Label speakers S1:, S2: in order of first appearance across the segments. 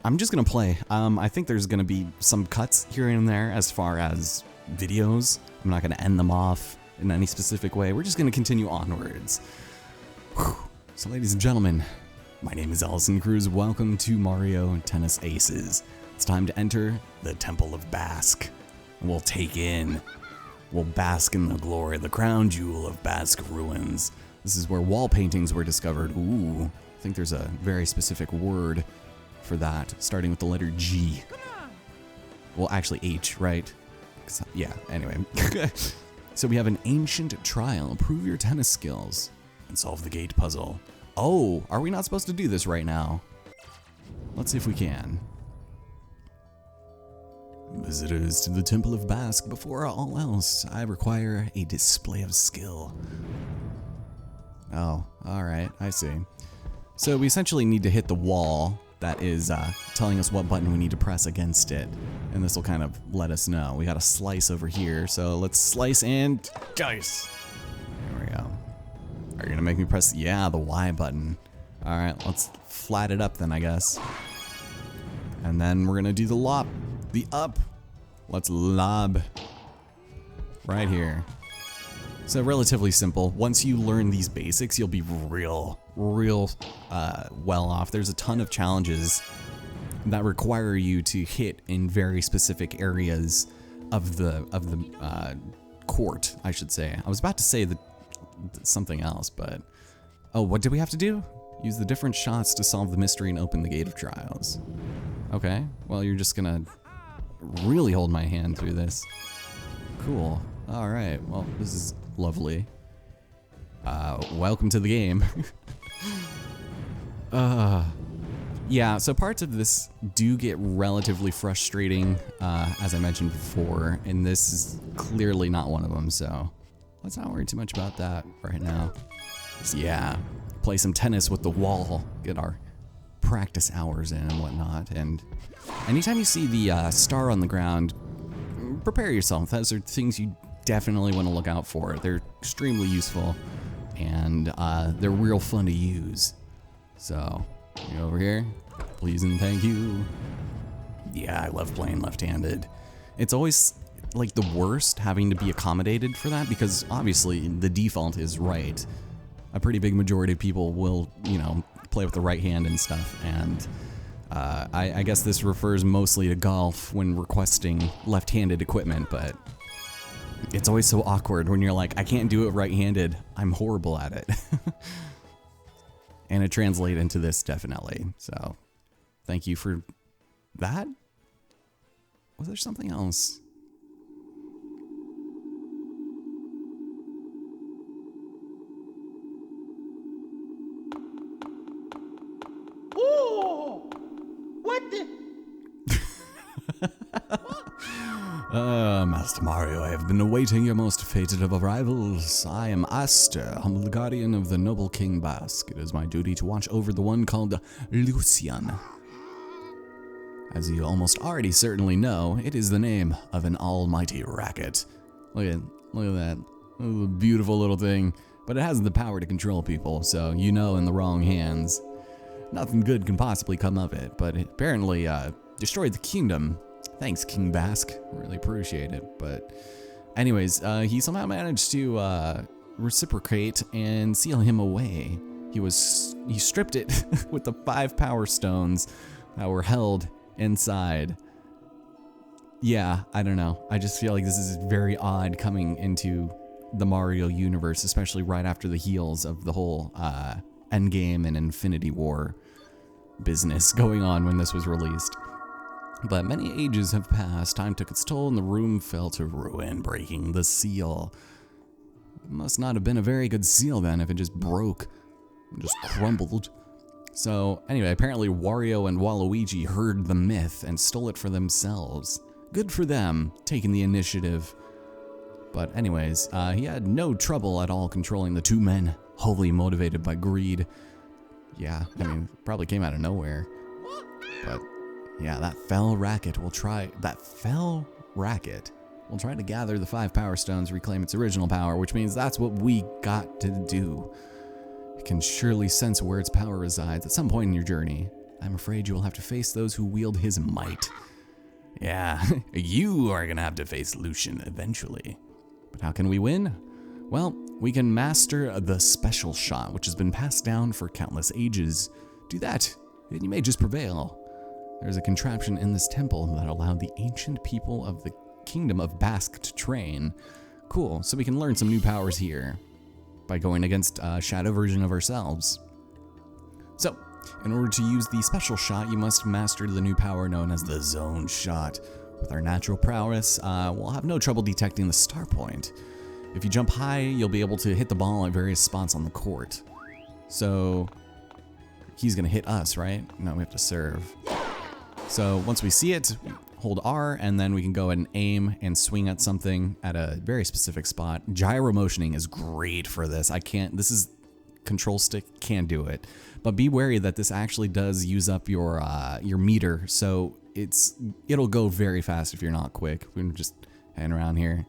S1: I'm just gonna play. I think there's gonna be some cuts here and there as far as videos. I'm not gonna end them off in any specific way. We're just gonna continue onwards. Whew. So ladies and gentlemen, my name is Allison Cruz. Welcome to Mario Tennis Aces. It's time to enter the Temple of Basque. We'll bask in the glory, the crown jewel of Basque Ruins. This is where wall paintings were discovered. Ooh, I think there's a very specific word for that, starting with the letter G. Well, actually H, right? Yeah, anyway. So we have an ancient trial. Prove your tennis skills and solve the gate puzzle. Oh, are we not supposed to do this right now? Let's see if we can. Visitors to the Temple of Basque, before all else, I require a display of skill. Oh, alright, I see. So we essentially need to hit the wall that is telling us what button we need to press against it. And this will kind of let us know. We got a slice over here, so let's slice and dice. There we go. Are you gonna make me press, yeah, the Y button. Alright, let's flat it up then, I guess. And then we're gonna do the lob. The up. Let's lob. Right here. So relatively simple. Once you learn these basics, you'll be real well off. There's a ton of challenges that require you to hit in very specific areas of the court, I should say. I was about to say something else, but oh, what did we have to do? Use the different shots to solve the mystery and open the gate of trials. Okay, well, you're just gonna really hold my hand through this. Cool. All right. Well, this is lovely. Welcome to the game. Yeah, so parts of this do get relatively frustrating, as I mentioned before, and this is clearly not one of them, so let's not worry too much about that right now. So yeah, play some tennis with the wall, get our practice hours in and whatnot, and anytime you see the star on the ground, prepare yourself. Those are things you definitely want to look out for. They're extremely useful, and they're real fun to use. So, you over here, please and thank you. Yeah, I love playing left-handed. It's always like the worst having to be accommodated for that, because obviously the default is right. A pretty big majority of people will, you know, play with the right hand and stuff, and I guess this refers mostly to golf when requesting left-handed equipment, but it's always so awkward when you're like, I can't do it right-handed, I'm horrible at it. And it translates into this definitely, so thank you for that. Was there something else? Master Mario, I have been awaiting your most fated of arrivals. I am Aster, humble guardian of the noble King Basque. It is my duty to watch over the one called Lucian. As you almost already certainly know, it is the name of an almighty racket. Look at that. Oh, beautiful little thing. But it has the power to control people, so you know in the wrong hands, nothing good can possibly come of it. But it apparently destroyed the kingdom. Thanks, King Basque. Really appreciate it. But anyways, he somehow managed to reciprocate and seal him away. He stripped it with the 5 power stones that were held inside. Yeah, I don't know. I just feel like this is very odd coming into the Mario universe, especially right after the heels of the whole Endgame and Infinity War business going on when this was released. But many ages have passed, time took its toll, and the room fell to ruin, breaking the seal. It must not have been a very good seal then if it just broke, and just crumbled. So anyway, apparently Wario and Waluigi heard the myth and stole it for themselves. Good for them, taking the initiative. But anyways, he had no trouble at all controlling the 2 men, wholly motivated by greed. Yeah, I mean, probably came out of nowhere. But yeah, that fell racket will try to gather the 5 power stones, reclaim its original power, which means that's what we got to do. It can surely sense where its power resides at some point in your journey. I'm afraid you will have to face those who wield his might. Yeah, you are gonna have to face Lucian eventually. But how can we win? Well, we can master the special shot, which has been passed down for countless ages. Do that, and you may just prevail. There's a contraption in this temple that allowed the ancient people of the kingdom of Basque to train. Cool, so we can learn some new powers here by going against a shadow version of ourselves. So, in order to use the special shot, you must master the new power known as the zone shot. With our natural prowess, we'll have no trouble detecting the star point. If you jump high, you'll be able to hit the ball at various spots on the court. So, he's gonna hit us, right? No, we have to serve. So, once we see it, hold R, and then we can go ahead and aim and swing at something at a very specific spot. Gyro motioning is great for this. This is control stick, can't do it. But be wary that this actually does use up your meter, so it'll go very fast if you're not quick. We're just hanging around here,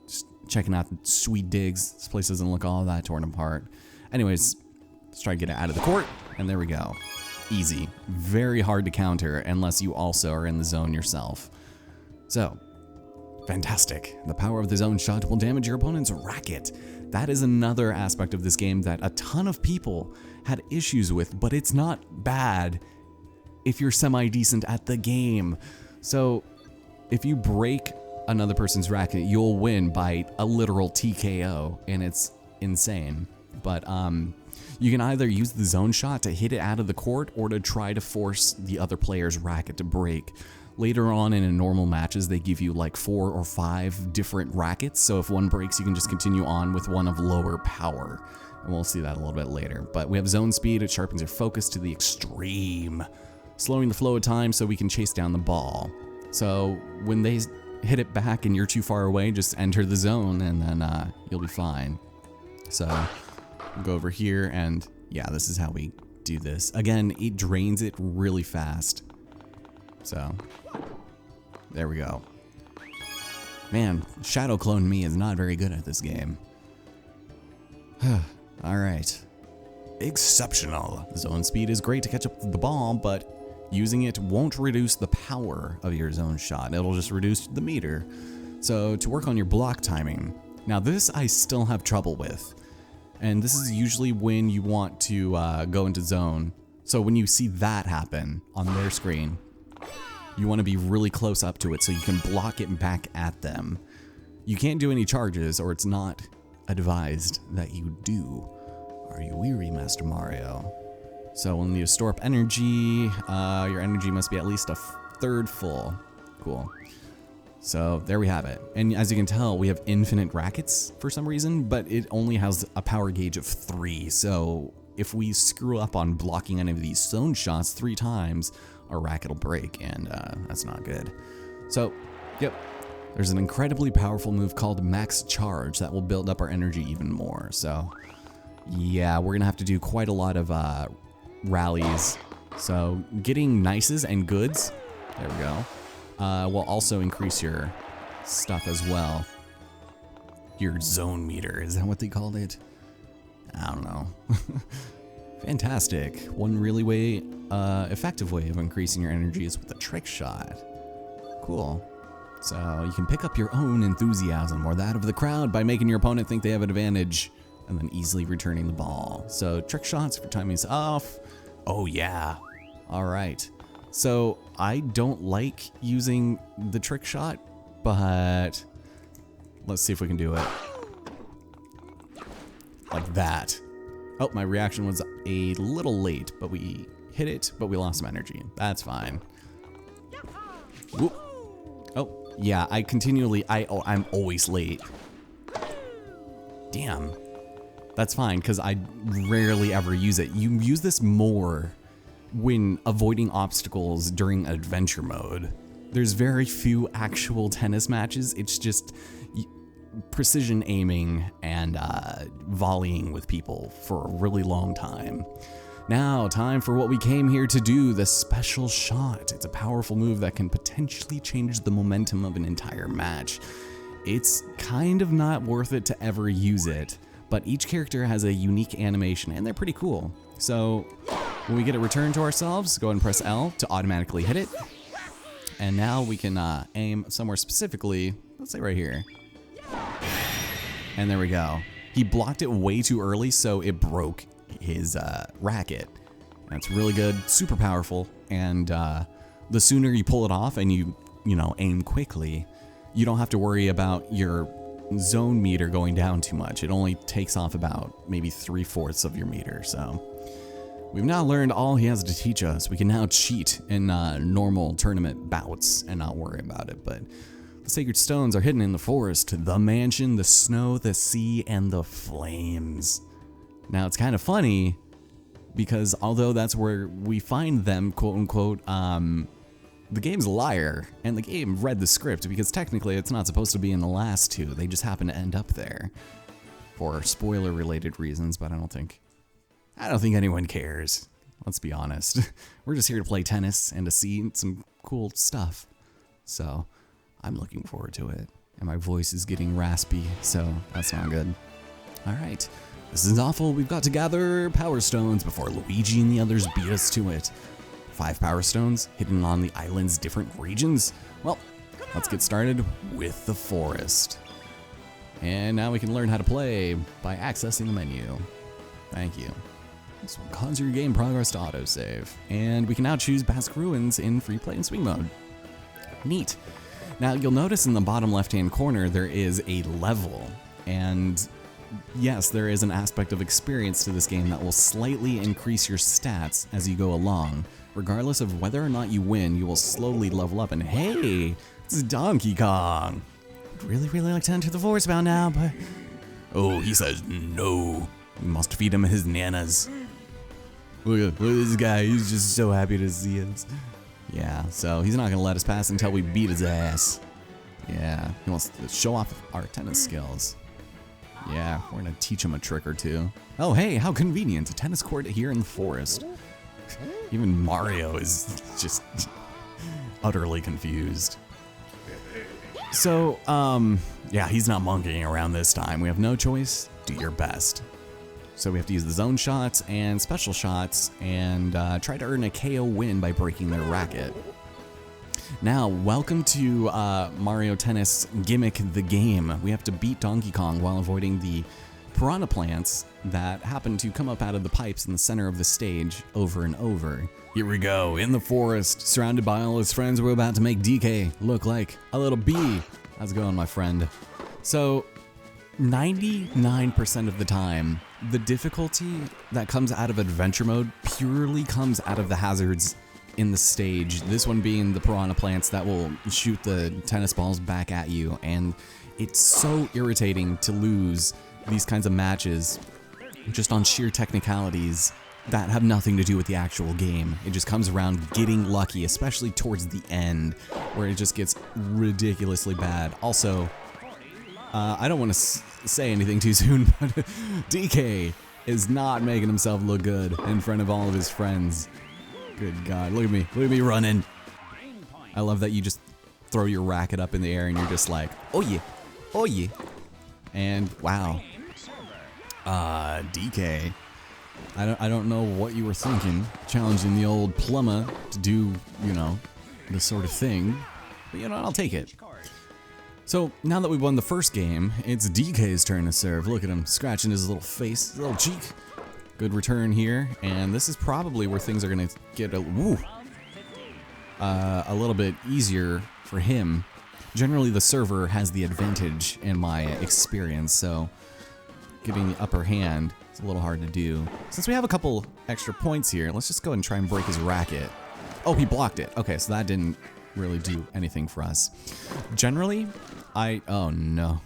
S1: just checking out the sweet digs. This place doesn't look all that torn apart. Anyways, let's try to get it out of the court, and there we go. Easy. Very hard to counter unless you also are in the zone yourself. So, fantastic. The power of the zone shot will damage your opponent's racket. That is another aspect of this game that a ton of people had issues with, but it's not bad if you're semi-decent at the game. So, if you break another person's racket, you'll win by a literal TKO, and it's insane. But, you can either use the zone shot to hit it out of the court or to try to force the other player's racket to break. Later on in normal matches, they give you like 4 or 5 different rackets, so if one breaks, you can just continue on with one of lower power. And we'll see that a little bit later. But we have zone speed, it sharpens your focus to the extreme, slowing the flow of time so we can chase down the ball. So when they hit it back and you're too far away, just enter the zone and then you'll be fine. So we'll go over here, and yeah, this is how we do this. Again, it drains it really fast. So, there we go. Man, Shadow Clone me is not very good at this game. Alright. Exceptional. Zone speed is great to catch up with the ball, but using it won't reduce the power of your zone shot. It'll just reduce the meter. So, to work on your block timing. Now, this I still have trouble with. And this is usually when you want to go into zone. So when you see that happen on their screen, you want to be really close up to it so you can block it back at them. You can't do any charges, or it's not advised that you do. Are you weary, Master Mario? So we'll need to store up energy. Your energy must be at least a third full. Cool. So there we have it. And as you can tell, we have infinite rackets for some reason, but it only has a power gauge of 3. So if we screw up on blocking any of these zone shots 3 times, our racket will break, and that's not good. So, yep, there's an incredibly powerful move called Max Charge that will build up our energy even more. So, yeah, we're gonna have to do quite a lot of rallies. So, getting nices and goods, there we go. Will also increase your stuff as well. Your zone meter, is that what they called it? I don't know. Fantastic. One really effective way of increasing your energy is with a trick shot. Cool. So you can pick up your own enthusiasm or that of the crowd by making your opponent think they have an advantage and then easily returning the ball. So trick shots for timing is off. Oh yeah. All right. So I don't like using the trick shot, but let's see if we can do it. Like that. Oh, my reaction was a little late, but we hit it, but we lost some energy. That's fine. Whoop. Oh, yeah, I'm always late. Damn. That's fine, because I rarely ever use it. You use this more when avoiding obstacles during adventure mode. There's very few actual tennis matches. It's just precision aiming and volleying with people for a really long time. Now, time for what we came here to do, the special shot. It's a powerful move that can potentially change the momentum of an entire match. It's kind of not worth it to ever use it, but each character has a unique animation and they're pretty cool. So When we get it returned to ourselves, go ahead and press L to automatically hit it. And now we can aim somewhere specifically, let's say right here. And there we go. He blocked it way too early, so it broke his racket. That's really good, super powerful, and the sooner you pull it off and you know, aim quickly, you don't have to worry about your zone meter going down too much. It only takes off about maybe 3/4 of your meter, so. We've now learned all he has to teach us. We can now cheat in normal tournament bouts and not worry about it, but the sacred stones are hidden in the forest, the mansion, the snow, the sea, and the flames. Now, it's kind of funny because although that's where we find them, quote unquote, the game's a liar, and the game read the script because technically it's not supposed to be in the last two. They just happen to end up there for spoiler-related reasons, but I don't think anyone cares. Let's be honest. We're just here to play tennis and to see some cool stuff. So I'm looking forward to it. And my voice is getting raspy, so that's not good. All right. This is awful. We've got to gather power stones before Luigi and the others beat us to it. 5 power stones hidden on the island's different regions. Well, let's get started with the forest. And now we can learn how to play by accessing the menu. Thank you. This will cause your game progress to autosave. And we can now choose Basque Ruins in free play and swing mode. Neat. Now you'll notice in the bottom left-hand corner there is a level. And yes, there is an aspect of experience to this game that will slightly increase your stats as you go along. Regardless of whether or not you win, you will slowly level up. And hey, it's Donkey Kong. I'd really like to enter the forest about now, but... Oh, he says no. We must feed him his nanas. Look at this guy, he's just so happy to see us. Yeah, so he's not gonna let us pass until we beat his ass. Yeah, he wants to show off our tennis skills. Yeah, we're gonna teach him a trick or two. Oh hey, how convenient, a tennis court here in the forest. Even Mario is just utterly confused. So, yeah, he's not monkeying around this time. We have no choice, do your best. So we have to use the zone shots and special shots and try to earn a KO win by breaking their racket. Now, welcome to Mario Tennis Gimmick the Game. We have to beat Donkey Kong while avoiding the piranha plants that happen to come up out of the pipes in the center of the stage over and over. Here we go, in the forest, surrounded by all his friends, we're about to make DK look like a little bee. How's it going, my friend? So, 99% of the time, the difficulty that comes out of adventure mode purely comes out of the hazards in the stage. This one being the piranha plants that will shoot the tennis balls back at you, and it's so irritating to lose these kinds of matches just on sheer technicalities that have nothing to do with the actual game. It just comes around getting lucky, especially towards the end, where it just gets ridiculously bad. Also, I don't want to say anything too soon, but DK is not making himself look good in front of all of his friends. Good God, look at me running. I love that you just throw your racket up in the air and you're just like, oh yeah, oh yeah. And wow, DK, I don't know what you were thinking, challenging the old plumber to do, you know, this sort of thing, but you know, I'll take it. So, now that we've won the first game, it's DK's turn to serve. Look at him, scratching his little face, his little cheek. Good return here, and this is probably where things are gonna get a little bit easier for him. Generally, the server has the advantage in my experience, so getting the upper hand is a little hard to do. Since we have a couple extra points here, let's just go ahead and try and break his racket. Oh, he blocked it. Okay, so that didn't really do anything for us. Generally, oh no.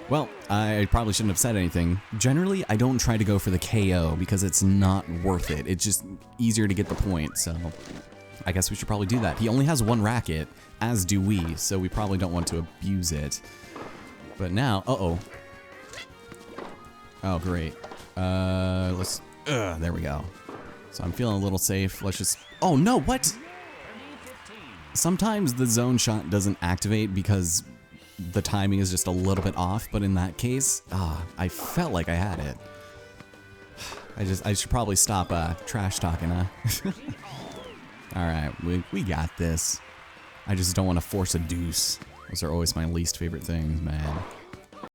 S1: Well, I probably shouldn't have said anything. Generally, I don't try to go for the KO because it's not worth it. It's just easier to get the point, so I guess we should probably do that. He only has one racket, as do we, so we probably don't want to abuse it. But now, uh-oh. Oh, great. There we go. So I'm feeling a little safe. Let's just, oh no, what? Sometimes the zone shot doesn't activate because the timing is just a little bit off, but in that case, I felt like I had it. I should probably stop trash talking, huh? Alright, we got this. I just don't want to force a deuce. Those are always my least favorite things, man.